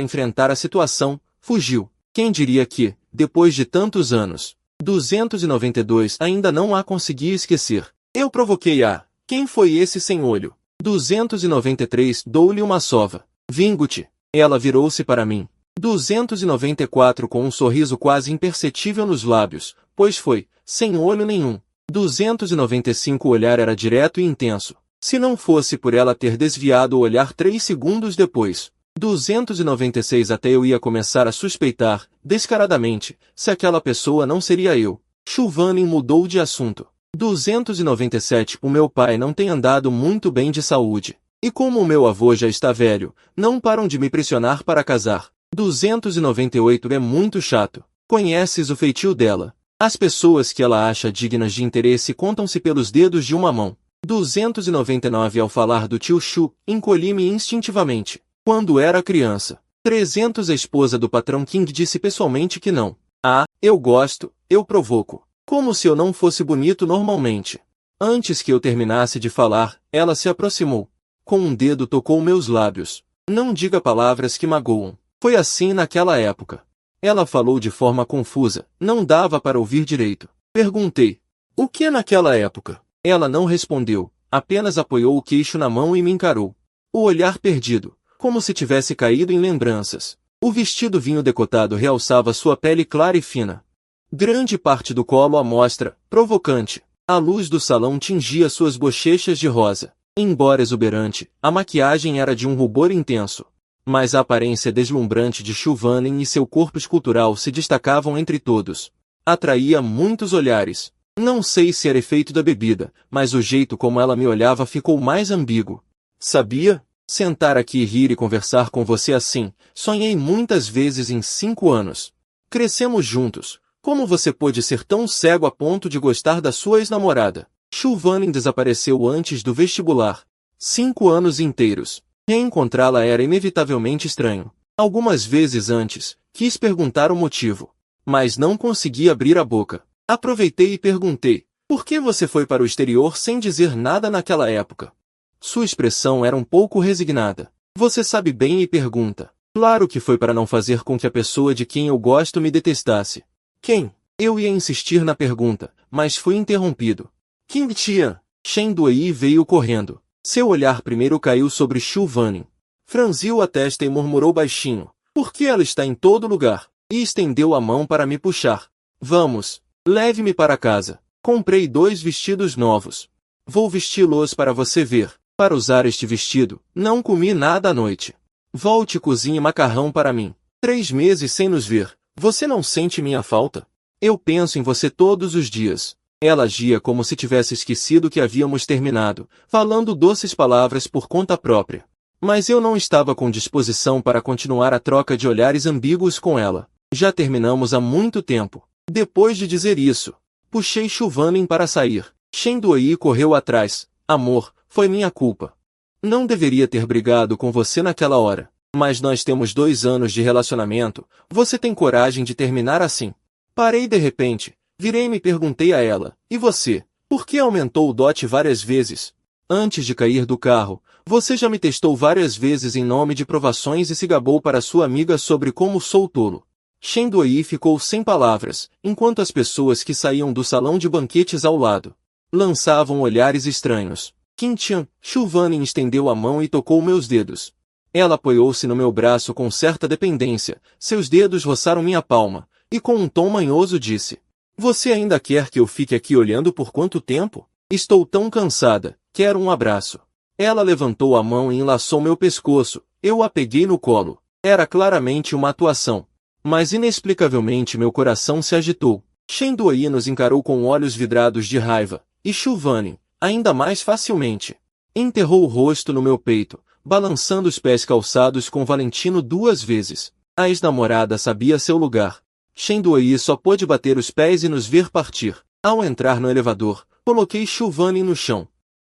enfrentar a situação, fugiu. Quem diria que, depois de tantos anos, 292 ainda não a conseguia esquecer. Eu provoquei-a. Quem foi esse sem olho? 293 Dou-lhe uma sova. Vingo-te. Ela virou-se para mim. 294 Com um sorriso quase imperceptível nos lábios, pois foi, sem olho nenhum. 295 O olhar era direto e intenso. Se não fosse por ela ter desviado o olhar 3 segundos depois. 296 Até eu ia começar a suspeitar, descaradamente, se aquela pessoa não seria eu. Shulvanin mudou de assunto. 297 O meu pai não tem andado muito bem de saúde. E como o meu avô já está velho, não param de me pressionar para casar. 298 É muito chato. Conheces o feitio dela. As pessoas que ela acha dignas de interesse contam-se pelos dedos de uma mão. 299 Ao falar do tio Shu, encolhi-me instintivamente. Quando era criança. 300 A esposa do patrão King disse pessoalmente que não. Ah, eu gosto, eu provoco. Como se eu não fosse bonito normalmente. Antes que eu terminasse de falar, ela se aproximou. Com um dedo tocou meus lábios. Não diga palavras que magoam. Foi assim naquela época. Ela falou de forma confusa, não dava para ouvir direito. Perguntei. O que é naquela época? Ela não respondeu, apenas apoiou o queixo na mão e me encarou. O olhar perdido, como se tivesse caído em lembranças. O vestido vinho decotado realçava sua pele clara e fina. Grande parte do colo à mostra, provocante. A luz do salão tingia suas bochechas de rosa. Embora exuberante, a maquiagem era de um rubor intenso. Mas a aparência deslumbrante de Shulvanin e seu corpo escultural se destacavam entre todos. Atraía muitos olhares. Não sei se era efeito da bebida, mas o jeito como ela me olhava ficou mais ambíguo. Sabia? Sentar aqui e rir e conversar com você assim, sonhei muitas vezes em 5 anos. Crescemos juntos. Como você pôde ser tão cego a ponto de gostar da sua ex-namorada? Shulvanin desapareceu antes do vestibular. 5 anos inteiros. Reencontrá-la era inevitavelmente estranho. Algumas vezes antes, quis perguntar o motivo. Mas não consegui abrir a boca. Aproveitei e perguntei, por que você foi para o exterior sem dizer nada naquela época? Sua expressão era um pouco resignada. Você sabe bem e pergunta. Claro que foi para não fazer com que a pessoa de quem eu gosto me detestasse. Quem? Eu ia insistir na pergunta, mas fui interrompido. King Tian. Shen Duyi veio correndo. Seu olhar primeiro caiu sobre Shulvanin. Franziu a testa e murmurou baixinho. Por que ela está em todo lugar? E estendeu a mão para me puxar. Vamos. Leve-me para casa. Comprei 2 vestidos novos. Vou vesti-los para você ver. Para usar este vestido, não comi nada à noite. Volte e cozinhe macarrão para mim. 3 meses sem nos ver. Você não sente minha falta? Eu penso em você todos os dias. Ela agia como se tivesse esquecido que havíamos terminado, falando doces palavras por conta própria. Mas eu não estava com disposição para continuar a troca de olhares ambíguos com ela. Já terminamos há muito tempo. Depois de dizer isso, puxei Shulvanin para sair. Shen Duyi correu atrás. Amor, foi minha culpa. Não deveria ter brigado com você naquela hora. Mas nós temos 2 anos de relacionamento. Você tem coragem de terminar assim? Parei de repente. Virei-me e perguntei a ela, e você? Por que aumentou o dote várias vezes? Antes de cair do carro, você já me testou várias vezes em nome de provações e se gabou para sua amiga sobre como sou tolo. Shen Duyi ficou sem palavras, enquanto as pessoas que saíam do salão de banquetes ao lado lançavam olhares estranhos. Qin Tian, Shulvanin estendeu a mão e tocou meus dedos. Ela apoiou-se no meu braço com certa dependência, seus dedos roçaram minha palma, e com um tom manhoso disse: Você ainda quer que eu fique aqui olhando por quanto tempo? Estou tão cansada, quero um abraço. Ela levantou a mão e enlaçou meu pescoço, eu a peguei no colo. Era claramente uma atuação. Mas inexplicavelmente meu coração se agitou. Shen Duyi nos encarou com olhos vidrados de raiva, e Shulvanin, ainda mais facilmente. Enterrou o rosto no meu peito, balançando os pés calçados com Valentino 2 vezes. A ex-namorada sabia seu lugar. Shen Duoyi só pôde bater os pés e nos ver partir. Ao entrar no elevador, coloquei Chuvanin no chão.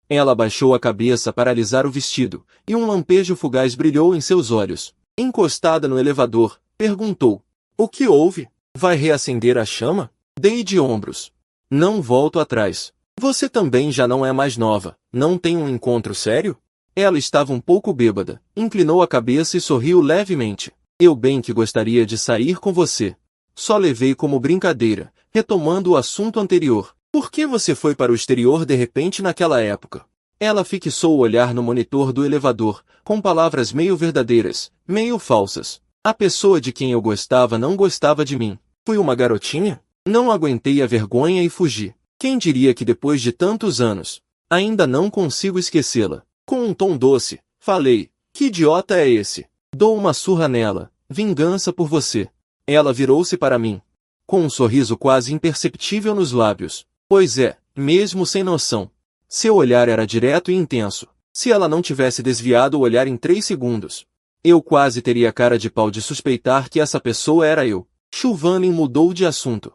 Ela baixou a cabeça para alisar o vestido, e um lampejo fugaz brilhou em seus olhos. Encostada no elevador, perguntou: "O que houve? Vai reacender a chama?" Dei de ombros. "Não volto atrás. Você também já não é mais nova, não tem um encontro sério?" Ela estava um pouco bêbada, inclinou a cabeça e sorriu levemente. "Eu bem que gostaria de sair com você. Só levei como brincadeira, retomando o assunto anterior. Por que você foi para o exterior de repente naquela época?" Ela fixou o olhar no monitor do elevador, com palavras meio verdadeiras, meio falsas. "A pessoa de quem eu gostava não gostava de mim. Fui uma garotinha? Não aguentei a vergonha e fugi. Quem diria que depois de tantos anos, ainda não consigo esquecê-la?" Com um tom doce, falei: "Que idiota é esse? Dou uma surra nela, vingança por você." Ela virou-se para mim, com um sorriso quase imperceptível nos lábios. Pois é, mesmo sem noção. Seu olhar era direto e intenso. Se ela não tivesse desviado o olhar em 3 segundos, eu quase teria cara de pau de suspeitar que essa pessoa era eu. Chuvanin mudou de assunto.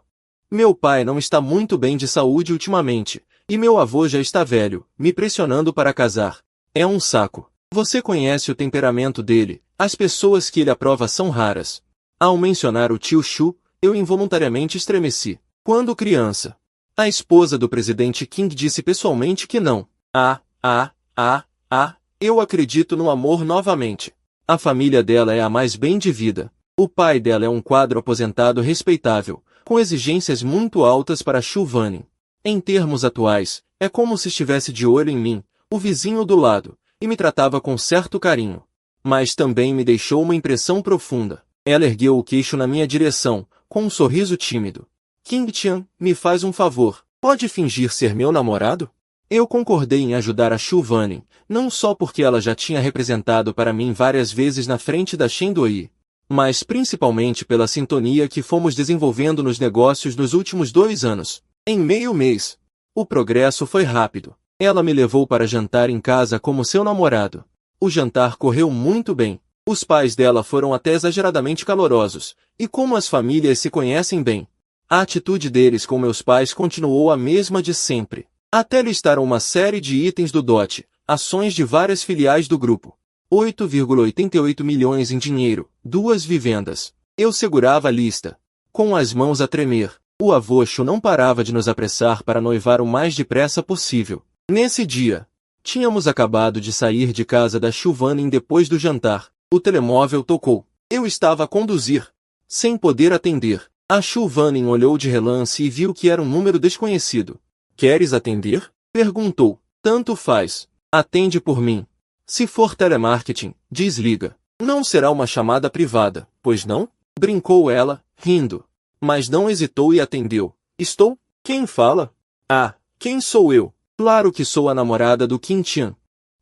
"Meu pai não está muito bem de saúde ultimamente, e meu avô já está velho, me pressionando para casar. É um saco. Você conhece o temperamento dele, as pessoas que ele aprova são raras." Ao mencionar o tio Chu, eu involuntariamente estremeci. Quando criança, a esposa do presidente King disse pessoalmente que não. Eu acredito no amor novamente. A família dela é a mais bem de vida. O pai dela é um quadro aposentado respeitável, com exigências muito altas para Chuvanin. Em termos atuais, é como se estivesse de olho em mim, o vizinho do lado, e me tratava com certo carinho. Mas também me deixou uma impressão profunda. Ela ergueu o queixo na minha direção, com um sorriso tímido. "King Tian, me faz um favor. Pode fingir ser meu namorado?" Eu concordei em ajudar a Chuvanin, não só porque ela já tinha representado para mim várias vezes na frente da Shen Duoyi, mas principalmente pela sintonia que fomos desenvolvendo nos negócios nos últimos 2 anos. Em meio mês, o progresso foi rápido. Ela me levou para jantar em casa como seu namorado. O jantar correu muito bem. Os pais dela foram até exageradamente calorosos, e como as famílias se conhecem bem, a atitude deles com meus pais continuou a mesma de sempre. Até listaram uma série de itens do dote, ações de várias filiais do grupo. 8,88 milhões em dinheiro, 2 vivendas. Eu segurava a lista, com as mãos a tremer. O avô Chu não parava de nos apressar para noivar o mais depressa possível. Nesse dia, tínhamos acabado de sair de casa da Chuvanin depois do jantar. O telemóvel tocou. Eu estava a conduzir, sem poder atender. A Chuvanin olhou de relance e viu que era um número desconhecido. "Queres atender?" perguntou. "Tanto faz. Atende por mim. Se for telemarketing, desliga. Não será uma chamada privada, pois não?" brincou ela, rindo. Mas não hesitou e atendeu. "Estou? Quem fala?" "Ah, quem sou eu? Claro que sou a namorada do Qin Tian."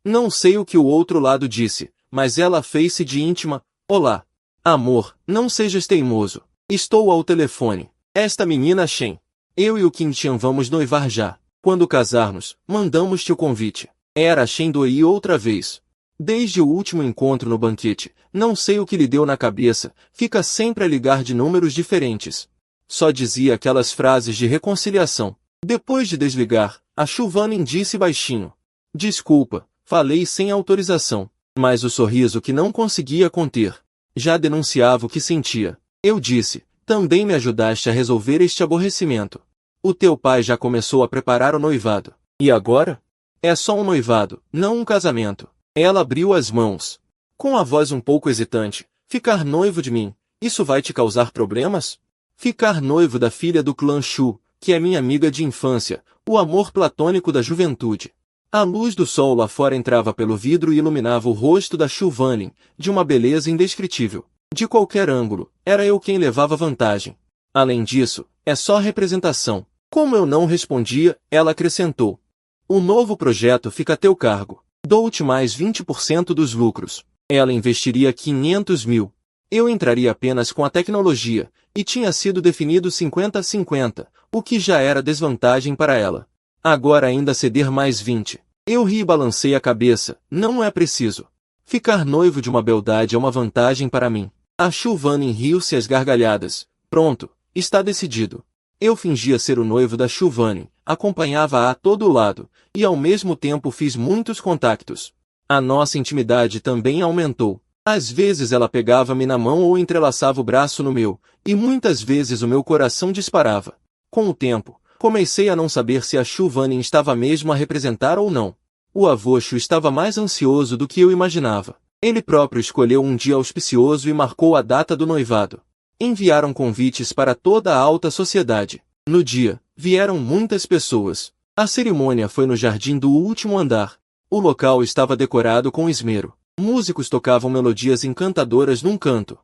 Não sei o que o outro lado disse, mas ela fez-se de íntima. "Olá. Amor, não sejas teimoso. Estou ao telefone. Esta menina Shen. Eu e o Qin Tian vamos noivar já. Quando casarmos, mandamos-te o convite." Era a Shen Duoyi outra vez. Desde o último encontro no banquete, não sei o que lhe deu na cabeça, fica sempre a ligar de números diferentes. Só dizia aquelas frases de reconciliação. Depois de desligar, a Chuvanin disse baixinho: "Desculpa, falei sem autorização." Mas o sorriso que não conseguia conter já denunciava o que sentia. Eu disse: "Também me ajudaste a resolver este aborrecimento. O teu pai já começou a preparar o noivado. E agora? É só um noivado, não um casamento." Ela abriu as mãos, com a voz um pouco hesitante. "Ficar noivo de mim, isso vai te causar problemas?" "Ficar noivo da filha do clã Chu, que é minha amiga de infância, o amor platônico da juventude." A luz do sol lá fora entrava pelo vidro e iluminava o rosto da Chuvanin, de uma beleza indescritível. De qualquer ângulo, era eu quem levava vantagem. Além disso, é só representação. Como eu não respondia, ela acrescentou: "O novo projeto fica a teu cargo. Dou-te mais 20% dos lucros." Ela investiria 500 mil. Eu entraria apenas com a tecnologia, e tinha sido definido 50-50, o que já era desvantagem para ela. Agora ainda ceder mais 20. Eu ri e balancei a cabeça. Não é preciso. Ficar noivo de uma beldade é uma vantagem para mim. A Shuvani riu-se às gargalhadas. Pronto, está decidido. Eu fingia ser o noivo da Shuvani, acompanhava-a a todo lado, e ao mesmo tempo fiz muitos contactos. A nossa intimidade também aumentou. Às vezes ela pegava-me na mão ou entrelaçava o braço no meu, e muitas vezes o meu coração disparava. Com o tempo, comecei a não saber se a Shuvani estava mesmo a representar ou não. O avô Shu estava mais ansioso do que eu imaginava. Ele próprio escolheu um dia auspicioso e marcou a data do noivado. Enviaram convites para toda a alta sociedade. No dia, vieram muitas pessoas. A cerimônia foi no jardim do último andar. O local estava decorado com esmero. Músicos tocavam melodias encantadoras num canto.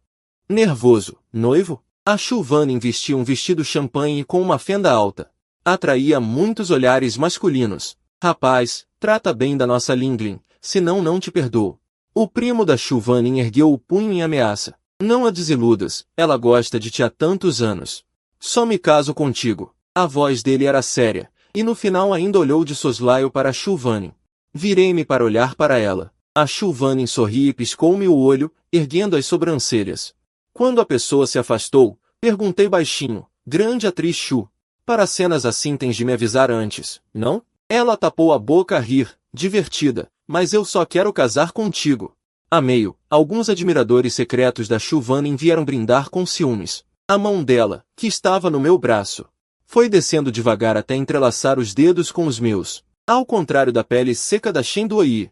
Nervoso, noivo? A Shuvani vestia um vestido champanhe com uma fenda alta. Atraía muitos olhares masculinos. Rapaz, trata bem da nossa Linglin, senão não te perdoo. O primo da Shuvani ergueu o punho em ameaça. Não a desiludas, ela gosta de ti há tantos anos. Só me caso contigo. A voz dele era séria, e no final ainda olhou de soslaio para a Shuvani. Virei-me para olhar para ela. A Shuvani sorri e piscou-me o olho, erguendo as sobrancelhas. Quando a pessoa se afastou, perguntei baixinho, grande atriz Shu. Para cenas assim tens de me avisar antes, não? Ela tapou a boca a rir, divertida, mas eu só quero casar contigo. A meio, alguns admiradores secretos da Shuvani vieram brindar com ciúmes. A mão dela, que estava no meu braço, foi descendo devagar até entrelaçar os dedos com os meus. Ao contrário da pele seca da Shen Duoyi.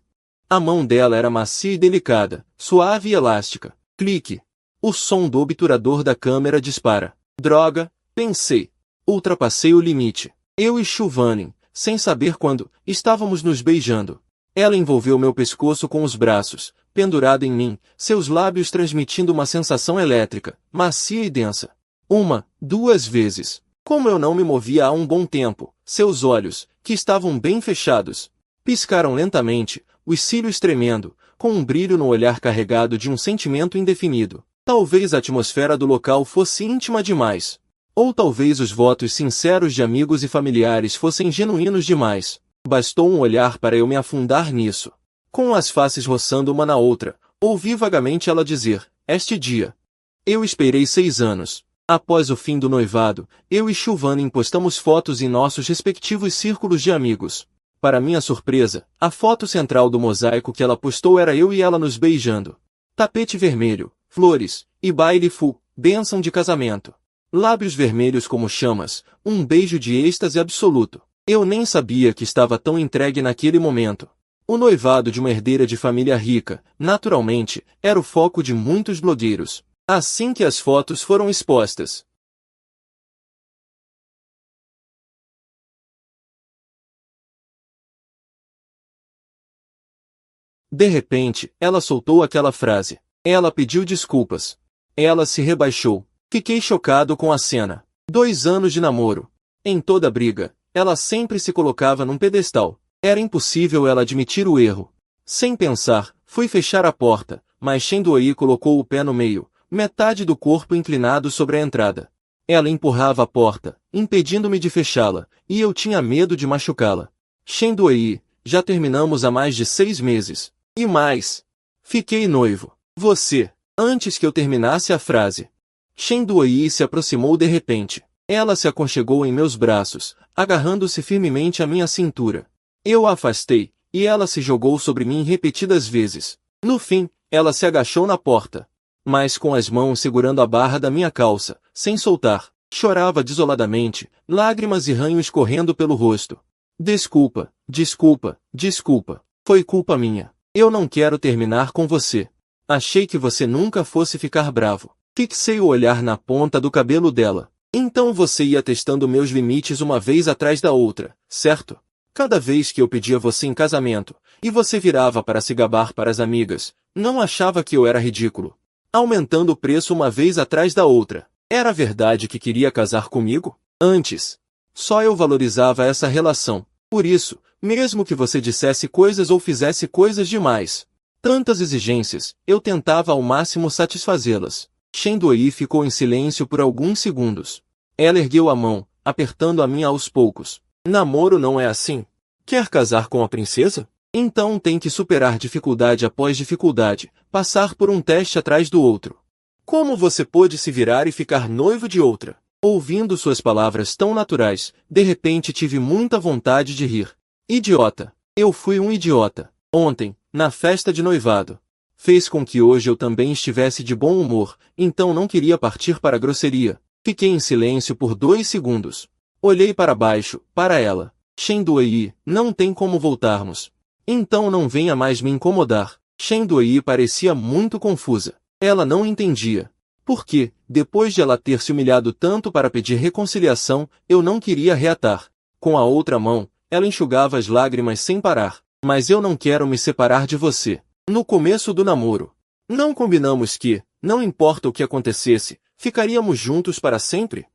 A mão dela era macia e delicada, suave e elástica. Clique. O som do obturador da câmera dispara. Droga, pensei. Ultrapassei o limite. Eu e Shuvani, sem saber quando, estávamos nos beijando. Ela envolveu meu pescoço com os braços, pendurada em mim, seus lábios transmitindo uma sensação elétrica, macia e densa. Uma, duas vezes. Como eu não me movia há um bom tempo, seus olhos, que estavam bem fechados, piscaram lentamente, os cílios tremendo, com um brilho no olhar carregado de um sentimento indefinido. Talvez a atmosfera do local fosse íntima demais. Ou talvez os votos sinceros de amigos e familiares fossem genuínos demais. Bastou um olhar para eu me afundar nisso. Com as faces roçando uma na outra, ouvi vagamente ela dizer, este dia. Eu esperei 6 anos. Após o fim do noivado, eu e Shuvani postamos fotos em nossos respectivos círculos de amigos. Para minha surpresa, a foto central do mosaico que ela postou era eu e ela nos beijando. Tapete vermelho, flores, e baile full, bênção de casamento. Lábios vermelhos como chamas, um beijo de êxtase absoluto. Eu nem sabia que estava tão entregue naquele momento. O noivado de uma herdeira de família rica, naturalmente, era o foco de muitos blogueiros. Assim que as fotos foram expostas, de repente, ela soltou aquela frase. Ela pediu desculpas. Ela se rebaixou. Fiquei chocado com a cena. 2 anos de namoro. Em toda briga, ela sempre se colocava num pedestal. Era impossível ela admitir o erro. Sem pensar, fui fechar a porta, mas Shen Duoyi colocou o pé no meio, metade do corpo inclinado sobre a entrada. Ela empurrava a porta, impedindo-me de fechá-la, e eu tinha medo de machucá-la. Shen Duoyi, já terminamos há mais de 6 meses. E mais. Fiquei noivo. Você. Antes que eu terminasse a frase, Shen Duoyi se aproximou de repente. Ela se aconchegou em meus braços, agarrando-se firmemente à minha cintura. Eu a afastei, e ela se jogou sobre mim repetidas vezes. No fim, ela se agachou na porta, mas com as mãos segurando a barra da minha calça, sem soltar. Chorava desoladamente, lágrimas e ranhos correndo pelo rosto. Desculpa, desculpa, desculpa. Foi culpa minha. Eu não quero terminar com você. Achei que você nunca fosse ficar bravo. Fixei o olhar na ponta do cabelo dela. Então você ia testando meus limites uma vez atrás da outra, certo? Cada vez que eu pedia você em casamento, e você virava para se gabar para as amigas, não achava que eu era ridículo? Aumentando o preço uma vez atrás da outra. Era verdade que queria casar comigo? Antes, só eu valorizava essa relação. Por isso, mesmo que você dissesse coisas ou fizesse coisas demais, tantas exigências, eu tentava ao máximo satisfazê-las. Shen Duoyi ficou em silêncio por alguns segundos. Ela ergueu a mão, apertando a minha aos poucos. Namoro não é assim. Quer casar com a princesa? Então tem que superar dificuldade após dificuldade, passar por um teste atrás do outro. Como você pôde se virar e ficar noivo de outra? Ouvindo suas palavras tão naturais, de repente tive muita vontade de rir. Idiota! Eu fui um idiota. Ontem, na festa de noivado. Fez com que hoje eu também estivesse de bom humor, então não queria partir para a grosseria. Fiquei em silêncio por 2 segundos. Olhei para baixo, para ela. Shen Duoyi, não tem como voltarmos. Então não venha mais me incomodar. Shen Duoyi parecia muito confusa. Ela não entendia. Porque, depois de ela ter se humilhado tanto para pedir reconciliação, eu não queria reatar. Com a outra mão, ela enxugava as lágrimas sem parar. Mas eu não quero me separar de você. No começo do namoro, não combinamos que, não importa o que acontecesse, ficaríamos juntos para sempre?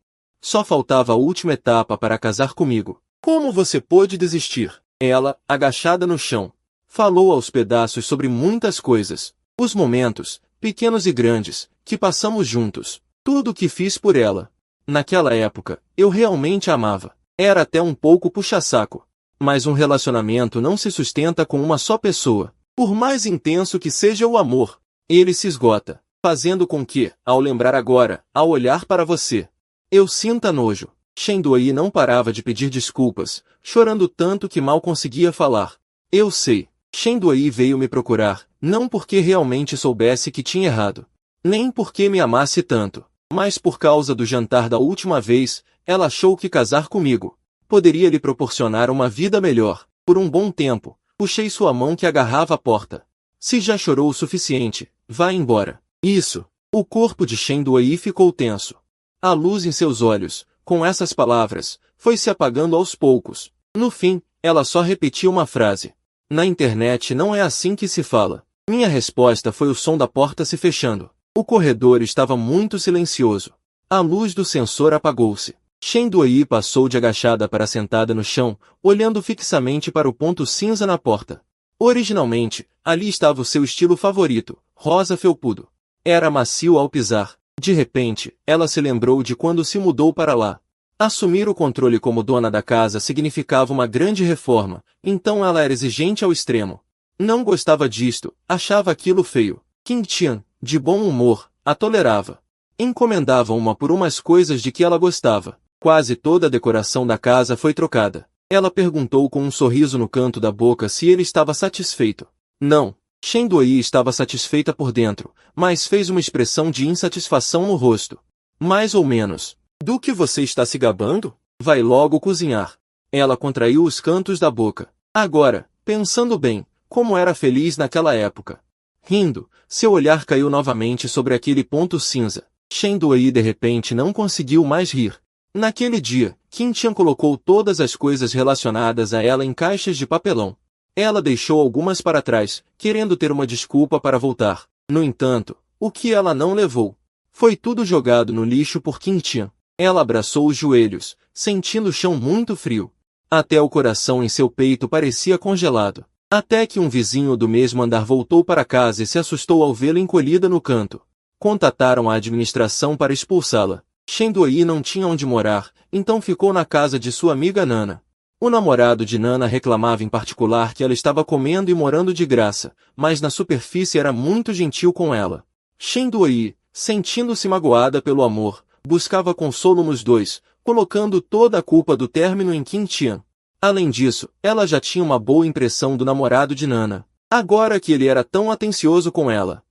Só faltava a última etapa para casar comigo. Como você pôde desistir? Ela, agachada no chão, falou aos pedaços sobre muitas coisas. Os momentos, pequenos e grandes, que passamos juntos. Tudo o que fiz por ela. Naquela época, eu realmente a amava. Era até um pouco puxa-saco. Mas um relacionamento não se sustenta com uma só pessoa. Por mais intenso que seja o amor, ele se esgota, fazendo com que, ao lembrar agora, ao olhar para você, eu sinta nojo. Shen Duoyi não parava de pedir desculpas, chorando tanto que mal conseguia falar. Eu sei, Shen Duoyi veio me procurar, não porque realmente soubesse que tinha errado, nem porque me amasse tanto, mas por causa do jantar da última vez, ela achou que casar comigo poderia lhe proporcionar uma vida melhor. Por um bom tempo, puxei sua mão que agarrava a porta. Se já chorou o suficiente, vá embora. Isso. O corpo de Shen Duoyi ficou tenso. A luz em seus olhos, com essas palavras, foi se apagando aos poucos. No fim, ela só repetiu uma frase. Na internet não é assim que se fala. Minha resposta foi o som da porta se fechando. O corredor estava muito silencioso. A luz do sensor apagou-se. Shen Duoyi passou de agachada para sentada no chão, olhando fixamente para o ponto cinza na porta. Originalmente, ali estava o seu estilo favorito, rosa felpudo. Era macio ao pisar. De repente, ela se lembrou de quando se mudou para lá. Assumir o controle como dona da casa significava uma grande reforma, então ela era exigente ao extremo. Não gostava disto, achava aquilo feio. Qin Tian, de bom humor, a tolerava. Encomendava uma por umas coisas de que ela gostava. Quase toda a decoração da casa foi trocada. Ela perguntou com um sorriso no canto da boca se ele estava satisfeito. Não. Shen Duoyi estava satisfeita por dentro, mas fez uma expressão de insatisfação no rosto. Mais ou menos. Do que você está se gabando? Vai logo cozinhar. Ela contraiu os cantos da boca. Agora, pensando bem, como era feliz naquela época. Rindo, seu olhar caiu novamente sobre aquele ponto cinza. Shen Duoyi de repente não conseguiu mais rir. Naquele dia, Qin Tian colocou todas as coisas relacionadas a ela em caixas de papelão. Ela deixou algumas para trás, querendo ter uma desculpa para voltar. No entanto, o que ela não levou foi tudo jogado no lixo por Qin Tian. Ela abraçou os joelhos, sentindo o chão muito frio. Até o coração em seu peito parecia congelado. Até que um vizinho do mesmo andar voltou para casa e se assustou ao vê-la encolhida no canto. Contataram a administração para expulsá-la. Shen Duoyi não tinha onde morar, então ficou na casa de sua amiga Nana. O namorado de Nana reclamava em particular que ela estava comendo e morando de graça, mas na superfície era muito gentil com ela. Shen Duoyi, sentindo-se magoada pelo amor, buscava consolo nos dois, colocando toda a culpa do término em Qin Tian. Além disso, ela já tinha uma boa impressão do namorado de Nana, agora que ele era tão atencioso com ela.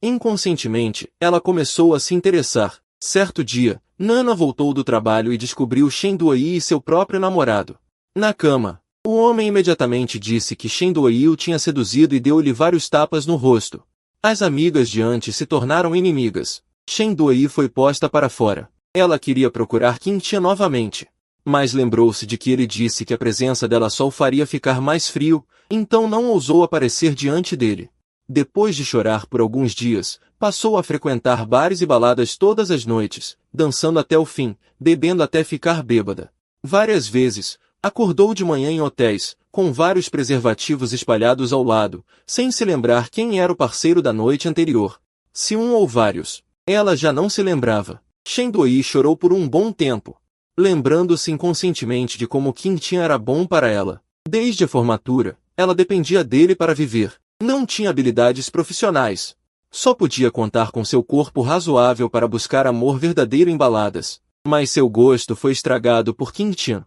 Inconscientemente, ela começou a se interessar. Certo dia, Nana voltou do trabalho e descobriu Shen Duoyi e seu próprio namorado. Na cama, o homem imediatamente disse que Shen Duoyi o tinha seduzido e deu-lhe vários tapas no rosto. As amigas de antes se tornaram inimigas. Shen Duoyi foi posta para fora. Ela queria procurar Qin Tian novamente. Mas lembrou-se de que ele disse que a presença dela só o faria ficar mais frio, então não ousou aparecer diante dele. Depois de chorar por alguns dias, passou a frequentar bares e baladas todas as noites, dançando até o fim, bebendo até ficar bêbada. Várias vezes, acordou de manhã em hotéis, com vários preservativos espalhados ao lado, sem se lembrar quem era o parceiro da noite anterior. Se um ou vários, ela já não se lembrava. Shen Duoyi chorou por um bom tempo, lembrando-se inconscientemente de como Qin Tian era bom para ela. Desde a formatura, ela dependia dele para viver. Não tinha habilidades profissionais. Só podia contar com seu corpo razoável para buscar amor verdadeiro em baladas. Mas seu gosto foi estragado por Kim Tian.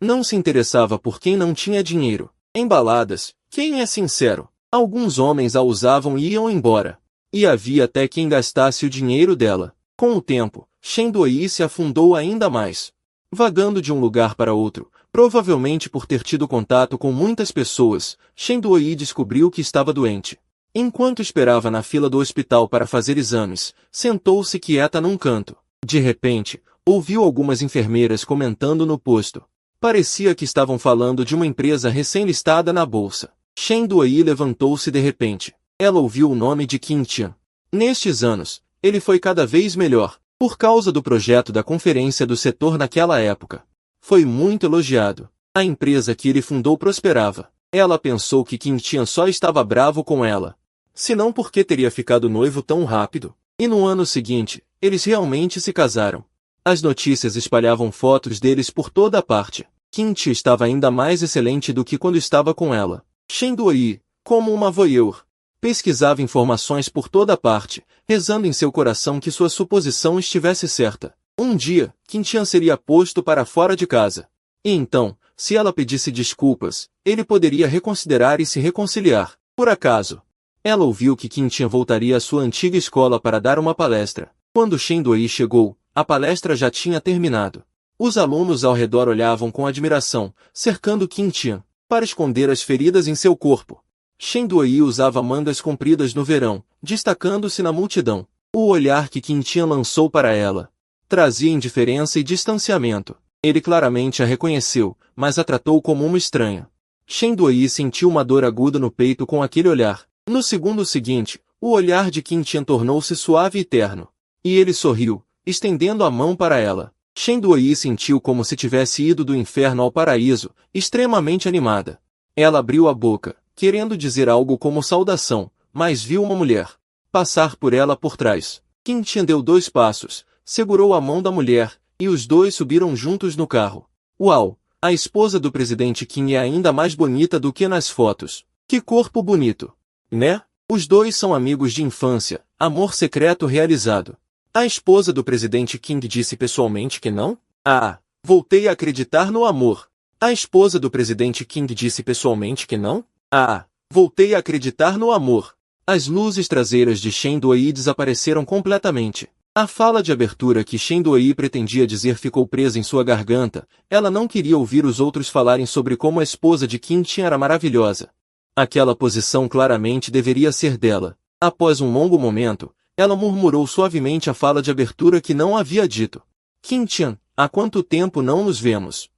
Não se interessava por quem não tinha dinheiro. Em baladas, quem é sincero? Alguns homens a usavam e iam embora. E havia até quem gastasse o dinheiro dela. Com o tempo, Shen Duoyi se afundou ainda mais. Vagando de um lugar para outro, provavelmente por ter tido contato com muitas pessoas, Shen Duoyi descobriu que estava doente. Enquanto esperava na fila do hospital para fazer exames, sentou-se quieta num canto. De repente, ouviu algumas enfermeiras comentando no posto. Parecia que estavam falando de uma empresa recém-listada na bolsa. Shen Duoyi levantou-se de repente. Ela ouviu o nome de Kim Tian. Nestes anos, ele foi cada vez melhor, por causa do projeto da conferência do setor naquela época. Foi muito elogiado. A empresa que ele fundou prosperava. Ela pensou que Kim Tian só estava bravo com ela. Se não, por que teria ficado noivo tão rápido? E no ano seguinte, eles realmente se casaram. As notícias espalhavam fotos deles por toda a parte. Kim Tian estava ainda mais excelente do que quando estava com ela. Shen Duoyi, como uma voyeur, pesquisava informações por toda a parte, rezando em seu coração que sua suposição estivesse certa. Um dia, Kim Tian seria posto para fora de casa. E então, se ela pedisse desculpas, ele poderia reconsiderar e se reconciliar. Por acaso, ela ouviu que Kim Tian voltaria à sua antiga escola para dar uma palestra. Quando Shen Duoyi chegou, a palestra já tinha terminado. Os alunos ao redor olhavam com admiração, cercando Kim Tian, para esconder as feridas em seu corpo. Shen Duoyi usava mangas compridas no verão, destacando-se na multidão. O olhar que Kim Tian lançou para ela trazia indiferença e distanciamento. Ele claramente a reconheceu, mas a tratou como uma estranha. Shen Duoyi sentiu uma dor aguda no peito com aquele olhar. No segundo seguinte, o olhar de Kim Tian tornou-se suave e terno. E ele sorriu, estendendo a mão para ela. Shen Duoyi sentiu como se tivesse ido do inferno ao paraíso, extremamente animada. Ela abriu a boca, querendo dizer algo como saudação, mas viu uma mulher passar por ela por trás. Kim Tian deu 2 passos, segurou a mão da mulher, e os dois subiram juntos no carro. Uau! A esposa do presidente Kim é ainda mais bonita do que nas fotos. Que corpo bonito! Né? Os dois são amigos de infância, amor secreto realizado. A esposa do presidente Kim disse pessoalmente que não? Ah, voltei a acreditar no amor. A esposa do presidente Kim disse pessoalmente que não? Ah, voltei a acreditar no amor. As luzes traseiras de Shen Duoyi desapareceram completamente. A fala de abertura que Shen Duoyi pretendia dizer ficou presa em sua garganta. Ela não queria ouvir os outros falarem sobre como a esposa de Kim Tian era maravilhosa. Aquela posição claramente deveria ser dela. Após um longo momento, ela murmurou suavemente a fala de abertura que não havia dito. Kim Tian, há quanto tempo não nos vemos?